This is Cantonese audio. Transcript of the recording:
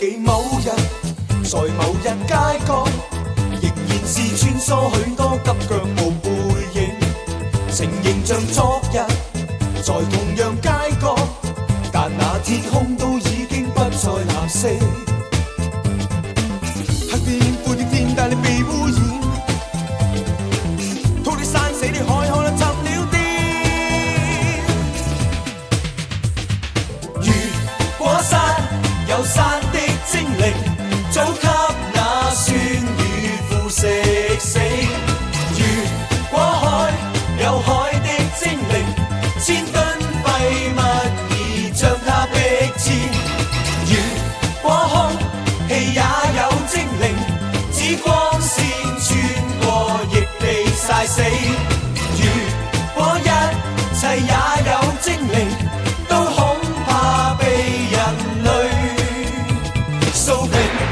紀某日，在某日街角，仍然是穿梭許多急腳步背影，情形像昨日，在同樣街角，但那天空都已經不再藍色。黑天灰的天，但你被污染，土地山死的海可能沉了啲。如果山有山的精靈，早給那酸與腐蝕死。如果海有海的精靈，千噸廢物已將它逼遷。如果空氣也有精靈，指光線穿過亦被曬死。如果一切也有精靈，都恐怕被人類掃平。